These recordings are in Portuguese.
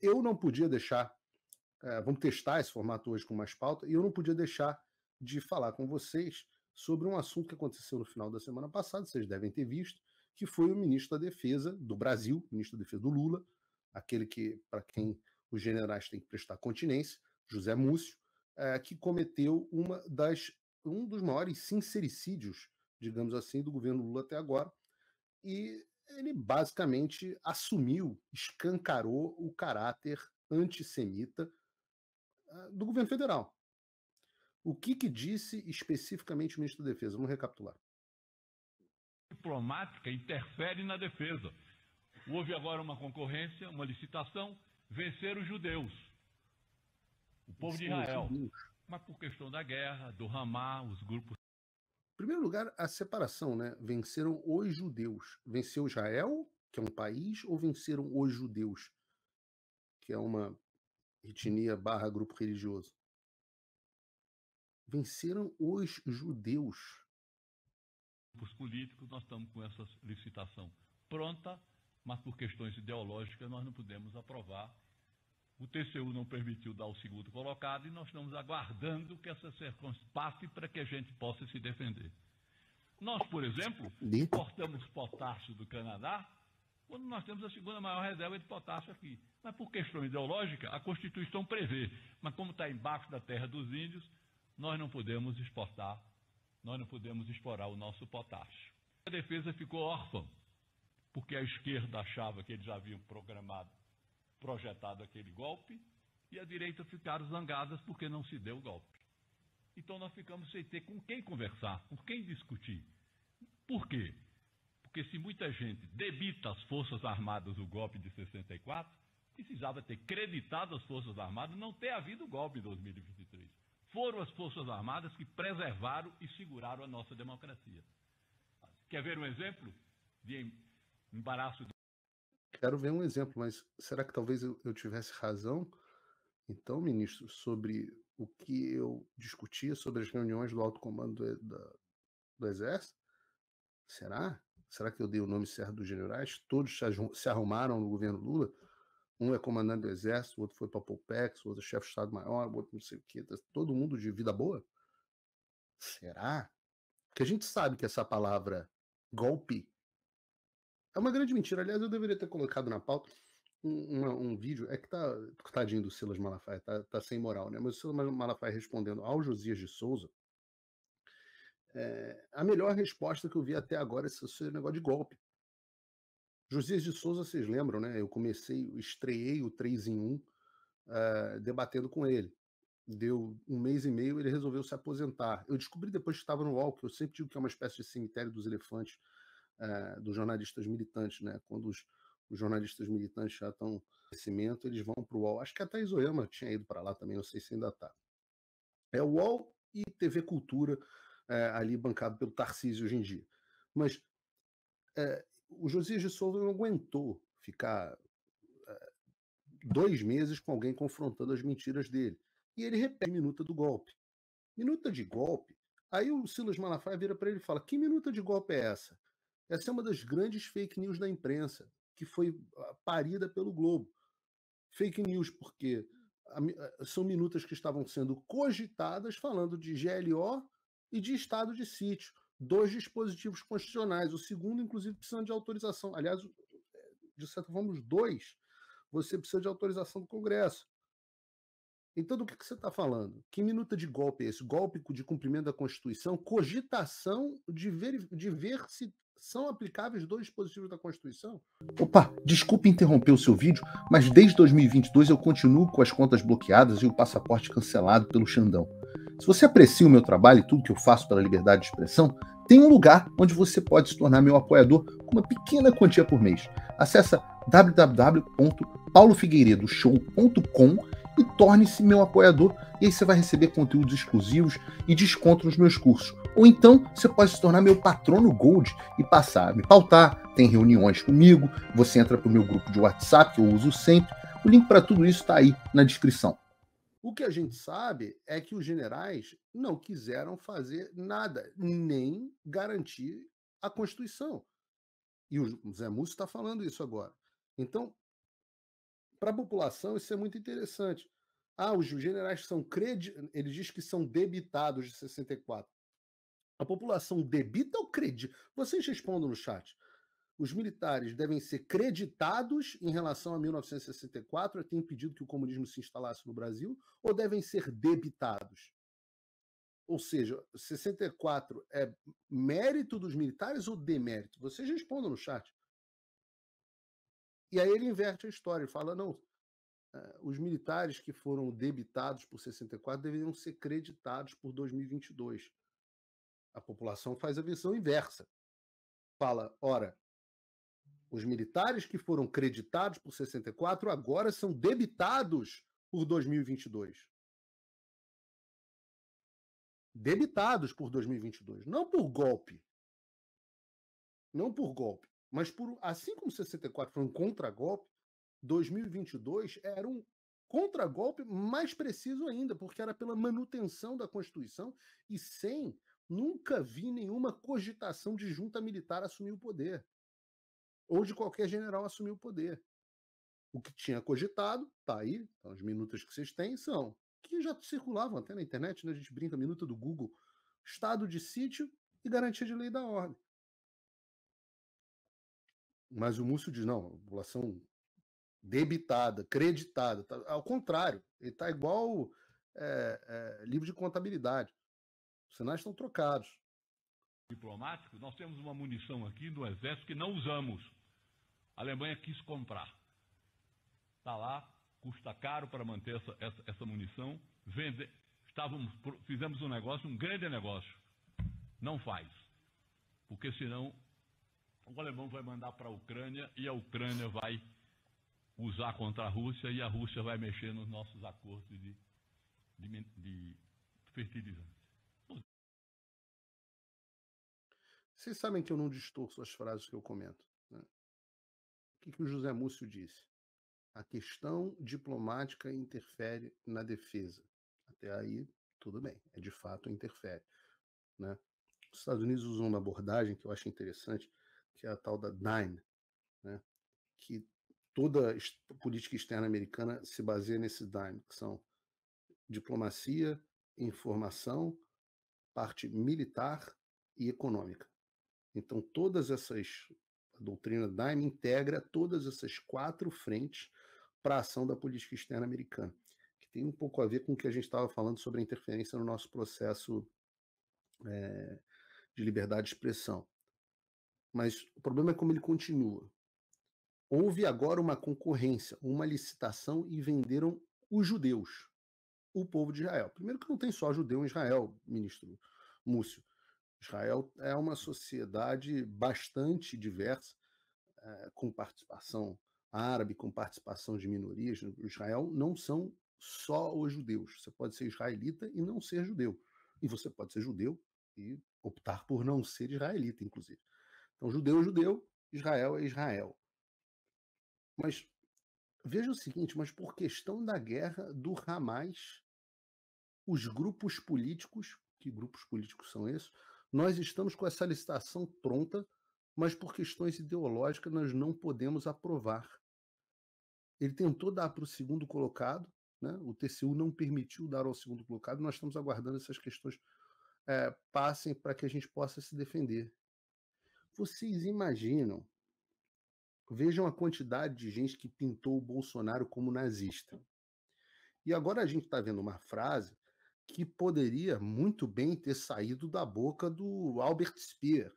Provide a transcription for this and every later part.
eu não podia deixar, vamos testar esse formato hoje com mais pauta, e eu não podia deixar de falar com vocês sobre um assunto que aconteceu no final da semana passada, vocês devem ter visto, que foi o ministro da Defesa do Brasil, ministro da Defesa do Lula, aquele que, para quem os generais têm que prestar continência, José Múcio, que cometeu um dos maiores sincericídios, digamos assim, do governo Lula até agora, e ele basicamente assumiu, escancarou o caráter antissemita do governo federal. O que disse especificamente o ministro da Defesa? Vamos recapitular. Diplomática interfere na defesa. Houve agora uma concorrência, uma licitação, vencer os judeus, o povo de Israel. Mas por questão da guerra, do Hamas, os grupos... Em primeiro lugar, a separação, né? Venceram os judeus. Venceu Israel, que é um país, ou venceram os judeus, que é uma etnia / grupo religioso? Venceram os judeus. Os políticos, nós estamos com essa licitação pronta, mas por questões ideológicas nós não pudemos aprovar. O TCU não permitiu dar o segundo colocado e nós estamos aguardando que essa circunstância passe para que a gente possa se defender. Nós, por exemplo, importamos potássio do Canadá quando nós temos a segunda maior reserva de potássio aqui. Mas por questão ideológica, a Constituição prevê. Mas como está embaixo da terra dos índios, nós não podemos exportar, nós não podemos explorar o nosso potássio. A defesa ficou órfã, porque a esquerda achava que eles já haviam projetado aquele golpe, e a direita ficaram zangadas porque não se deu o golpe. Então nós ficamos sem ter com quem conversar, com quem discutir. Por quê? Porque se muita gente debita as Forças Armadas o golpe de 64, precisava ter creditado as Forças Armadas não ter havido o golpe em 2023. Foram as Forças Armadas que preservaram e seguraram a nossa democracia. Quer ver um exemplo de embaraço? Quero ver um exemplo, mas será que talvez eu tivesse razão, então, ministro, sobre o que eu discutia sobre as reuniões do alto comando do Exército? Será? Será que eu dei o nome certo dos generais? Todos se arrumaram no governo Lula? Um é comandante do Exército, o outro foi para a Polpex, o outro é chefe de Estado-Maior, o outro não sei o quê. Todo mundo de vida boa? Será? Porque a gente sabe que essa palavra golpe é uma grande mentira. Aliás, eu deveria ter colocado na pauta um vídeo. É que tá, tadinho do Silas Malafaia, tá sem moral, né? Mas o Silas Malafaia respondendo ao Josias de Souza, a melhor resposta que eu vi até agora é esse negócio de golpe. Josias de Souza, vocês lembram, né? Eu estreiei o 3 em 1 debatendo com ele. Deu 1 mês e meio, ele resolveu se aposentar. Eu descobri depois que estava no UOL, que eu sempre digo que é uma espécie de cemitério dos elefantes, dos jornalistas militantes, né? Quando os jornalistas militantes já estão em crescimento, eles vão para o UOL. Acho que a Thaís Oyama tinha ido para lá também, não sei se ainda está. É o UOL e TV Cultura, ali bancado pelo Tarcísio hoje em dia. Mas o Josias de Souza não aguentou ficar 2 meses com alguém confrontando as mentiras dele. E ele repete a minuta do golpe. Minuta de golpe? Aí o Silas Malafaia vira para ele e fala: que minuta de golpe é essa? Essa é uma das grandes fake news da imprensa, que foi parida pelo Globo. Fake news porque são minutas que estavam sendo cogitadas falando de GLO e de estado de sítio. 2 dispositivos constitucionais. O segundo, inclusive, precisa de autorização. Aliás, de certa forma, os 2, você precisa de autorização do Congresso. Então, do que você está falando? Que minuta de golpe é esse? Golpe de cumprimento da Constituição? Cogitação de ver se são aplicáveis 2 dispositivos da Constituição? Opa, desculpe interromper o seu vídeo, mas desde 2022 eu continuo com as contas bloqueadas e o passaporte cancelado pelo Xandão. Se você aprecia o meu trabalho e tudo que eu faço pela liberdade de expressão, tem um lugar onde você pode se tornar meu apoiador com uma pequena quantia por mês. Acesse www.paulofigueiredoshow.com e torne-se meu apoiador, e aí você vai receber conteúdos exclusivos e desconto nos meus cursos. Ou então, você pode se tornar meu patrono Gold e passar a me pautar, tem reuniões comigo, você entra para o meu grupo de WhatsApp, que eu uso sempre. O link para tudo isso está aí na descrição. O que a gente sabe é que os generais não quiseram fazer nada, nem garantir a Constituição. E o Zé Múcio está falando isso agora. Então, Para a população, isso é muito interessante. Os generais são ele diz que são debitados de 64. A população debita ou acredita? Vocês respondam no chat. Os militares devem ser creditados em relação a 1964, ter impedido que o comunismo se instalasse no Brasil, ou devem ser debitados? Ou seja, 64 é mérito dos militares ou demérito? Vocês respondam no chat. E aí ele inverte a história e fala, não, os militares que foram debitados por 64 deveriam ser creditados por 2022. A população faz a versão inversa. Fala, ora, os militares que foram creditados por 64 agora são debitados por 2022. Debitados por 2022, não por golpe. Não por golpe, mas por, assim como 64 foi um contragolpe, 2022 era um contragolpe mais preciso ainda, porque era pela manutenção da Constituição e nunca vi nenhuma cogitação de junta militar assumir o poder, ou de qualquer general assumir o poder. O que tinha cogitado, tá aí, então as minutas que vocês têm são, que já circulavam até na internet, né? A gente brinca, minuta do Google, estado de sítio e garantia de lei da ordem. Mas o Múcio diz, não, a população debitada, creditada, tá, ao contrário, ele está igual livro de contabilidade. Os sinais estão trocados. Diplomático, nós temos uma munição aqui do Exército que não usamos. A Alemanha quis comprar. Está lá, custa caro para manter essa munição. Fizemos um negócio, um grande negócio. Não faz. Porque senão o alemão vai mandar para a Ucrânia e a Ucrânia vai usar contra a Rússia e a Rússia vai mexer nos nossos acordos de fertilizantes. Vocês sabem que eu não distorço as frases que eu comento, né? O que o José Múcio disse? A questão diplomática interfere na defesa. Até aí, tudo bem, de fato interfere, né? Os Estados Unidos usam uma abordagem que eu acho interessante, que é a tal da DIME, né? Que toda política externa americana se baseia nesse DIME, que são diplomacia, informação, parte militar e econômica. Então, a doutrina DIME integra todas essas 4 frentes para a ação da política externa americana, que tem um pouco a ver com o que a gente estava falando sobre a interferência no nosso processo de liberdade de expressão. Mas o problema é como ele continua. Houve agora uma concorrência, uma licitação e venderam os judeus, o povo de Israel. Primeiro que não tem só judeu em Israel, ministro Múcio. Israel é uma sociedade bastante diversa, com participação árabe, com participação de minorias. Israel não são só os judeus. Você pode ser israelita e não ser judeu. E você pode ser judeu e optar por não ser israelita, inclusive. Então, judeu é judeu, Israel é Israel. Mas veja o seguinte, mas por questão da guerra do Hamas, os grupos políticos, que grupos políticos são esses? Nós estamos com essa licitação pronta, mas por questões ideológicas nós não podemos aprovar. Ele tentou dar para o segundo colocado, né? O TCU não permitiu dar ao segundo colocado, nós estamos aguardando essas questões passem para que a gente possa se defender. Vocês imaginam, vejam a quantidade de gente que pintou o Bolsonaro como nazista. E agora a gente está vendo uma frase que poderia muito bem ter saído da boca do Albert Speer.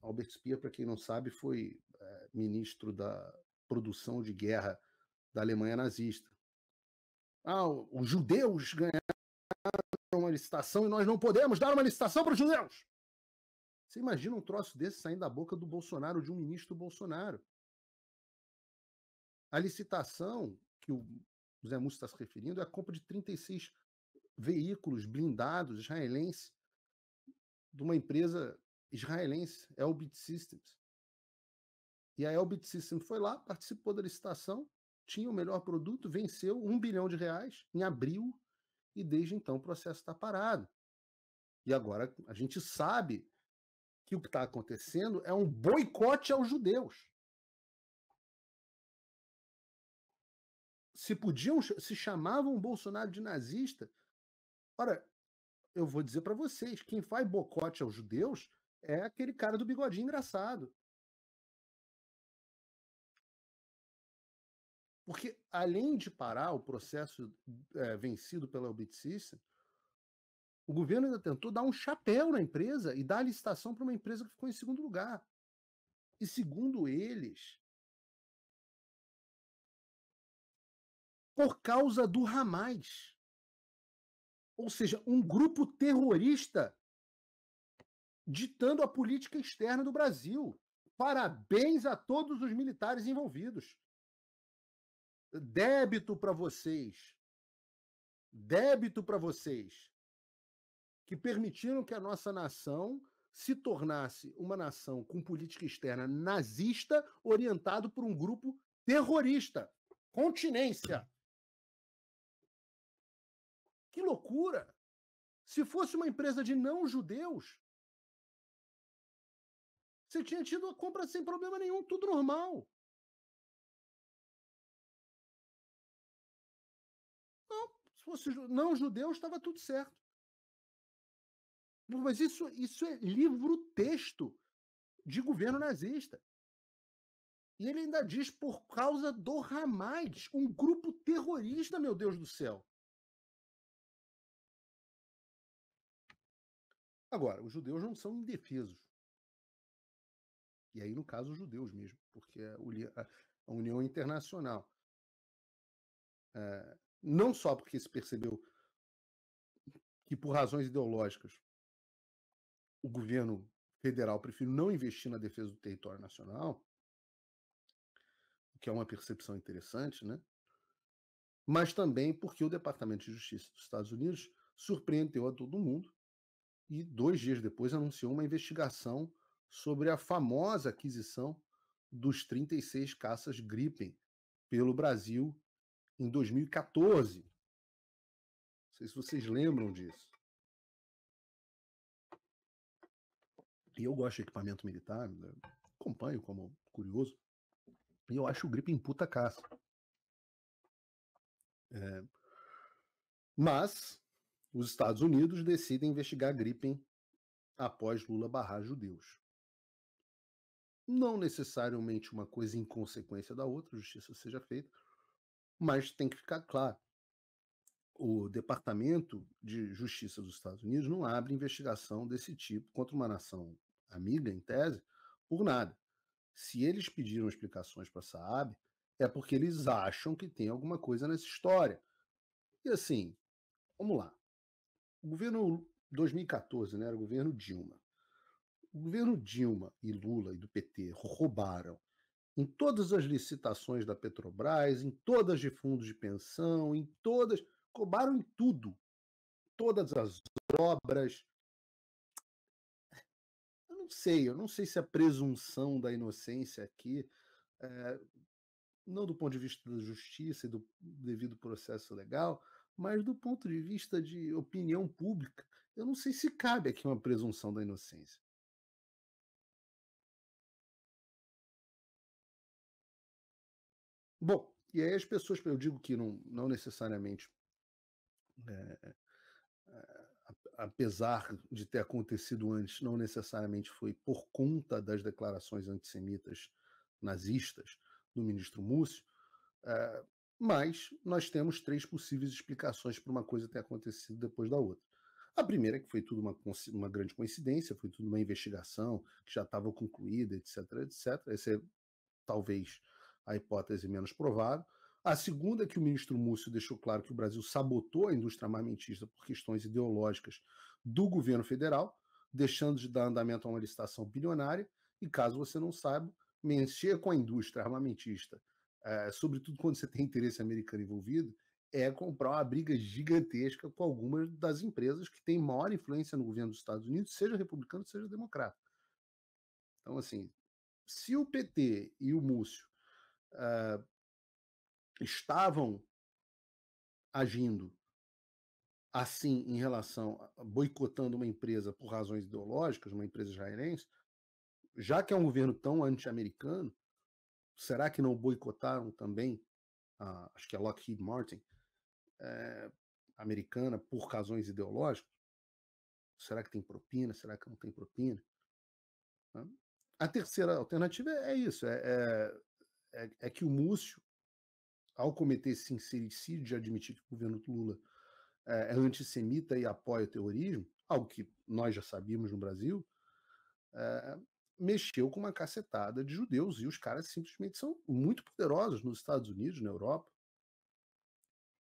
Albert Speer, para quem não sabe, foi ministro da produção de guerra da Alemanha nazista. Os judeus ganharam uma licitação e nós não podemos dar uma licitação para os judeus. Você imagina um troço desse saindo da boca do Bolsonaro, de um ministro Bolsonaro? A licitação que o Zé Múcio está se referindo é a compra de 36 veículos blindados israelenses de uma empresa israelense, Elbit Systems. E a Elbit Systems foi lá, participou da licitação, tinha o melhor produto, venceu R$1 bilhão em abril, e desde então o processo está parado. E agora a gente sabe que o que está acontecendo é um boicote aos judeus. se chamavam Bolsonaro de nazista. Ora, eu vou dizer para vocês, quem faz boicote aos judeus é aquele cara do bigodinho engraçado. Porque, além de parar o processo vencido pela Elbit System, o governo ainda tentou dar um chapéu na empresa e dar a licitação para uma empresa que ficou em segundo lugar. E, segundo eles, por causa do Hamas. Ou seja, um grupo terrorista ditando a política externa do Brasil. Parabéns a todos os militares envolvidos. Débito para vocês. Débito para vocês. Que permitiram que a nossa nação se tornasse uma nação com política externa nazista orientado por um grupo terrorista. Continência. Que loucura! Se fosse uma empresa de não-judeus, você tinha tido a compra sem problema nenhum, tudo normal. Não, se fosse não-judeu, estava tudo certo. Mas isso é livro-texto de governo nazista. E ele ainda diz por causa do Hamas, um grupo terrorista, meu Deus do céu. Agora, os judeus não são indefesos. E aí, no caso, os judeus mesmo, porque a União Internacional, não só porque se percebeu que, por razões ideológicas, o governo federal prefere não investir na defesa do território nacional, o que é uma percepção interessante, né? Mas também porque o Departamento de Justiça dos Estados Unidos surpreendeu a todo mundo e 2 dias depois anunciou uma investigação sobre a famosa aquisição dos 36 caças Gripen pelo Brasil em 2014. Não sei se vocês lembram disso. E eu gosto de equipamento militar, né? Acompanho como curioso, e eu acho o Gripen puta caça. Mas os Estados Unidos decidem investigar Gripen após Lula barrar judeus. Não necessariamente uma coisa em consequência da outra, justiça seja feita, mas tem que ficar claro. O Departamento de Justiça dos Estados Unidos não abre investigação desse tipo contra uma nação amiga, em tese, por nada. Se eles pediram explicações para a Saab, é porque eles acham que tem alguma coisa nessa história. E assim, vamos lá. O governo 2014, né, era o governo Dilma. O governo Dilma e Lula e do PT roubaram em todas as licitações da Petrobras, em todas de fundos de pensão, em todas, roubaram em tudo. Todas as obras. Eu não sei se a presunção da inocência aqui, não do ponto de vista da justiça e do devido processo legal, mas do ponto de vista de opinião pública, eu não sei se cabe aqui uma presunção da inocência. Bom, e aí as pessoas, eu digo que não necessariamente, apesar de ter acontecido antes, não necessariamente foi por conta das declarações antissemitas nazistas do ministro Múcio, mas nós temos 3 possíveis explicações para uma coisa ter acontecido depois da outra. A primeira é que foi tudo uma grande coincidência, foi tudo uma investigação que já estava concluída, etc, etc. Essa é talvez a hipótese menos provável. A segunda é que o ministro Múcio deixou claro que o Brasil sabotou a indústria armamentista por questões ideológicas do governo federal, deixando de dar andamento a uma licitação bilionária, e caso você não saiba, mexer com a indústria armamentista, sobretudo quando você tem interesse americano envolvido, é comprar uma briga gigantesca com algumas das empresas que têm maior influência no governo dos Estados Unidos, seja republicano, seja democrata. Então, assim, se o PT e o Múcio estavam agindo assim em relação a boicotando uma empresa por razões ideológicas, uma empresa israelense, já que é um governo tão anti-americano, será que não boicotaram também acho que é Lockheed Martin, americana, por razões ideológicas? Será que tem propina? Será que não tem propina? Né? A terceira alternativa é isso, é que o Múcio, ao cometer esse sincericídio de admitir que o governo Lula é antissemita e apoia o terrorismo, algo que nós já sabíamos no Brasil, mexeu com uma cacetada de judeus, e os caras simplesmente são muito poderosos nos Estados Unidos, na Europa,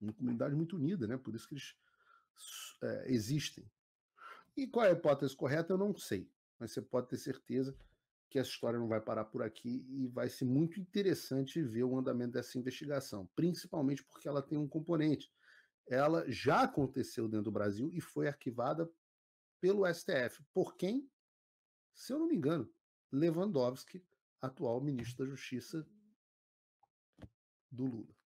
uma comunidade muito unida, né? Por isso que eles existem. E qual é a hipótese correta, eu não sei, mas você pode ter certeza que essa história não vai parar por aqui e vai ser muito interessante ver o andamento dessa investigação, principalmente porque ela tem um componente. Ela já aconteceu dentro do Brasil e foi arquivada pelo STF. Por quem? Se eu não me engano, Lewandowski, atual ministro da Justiça do Lula.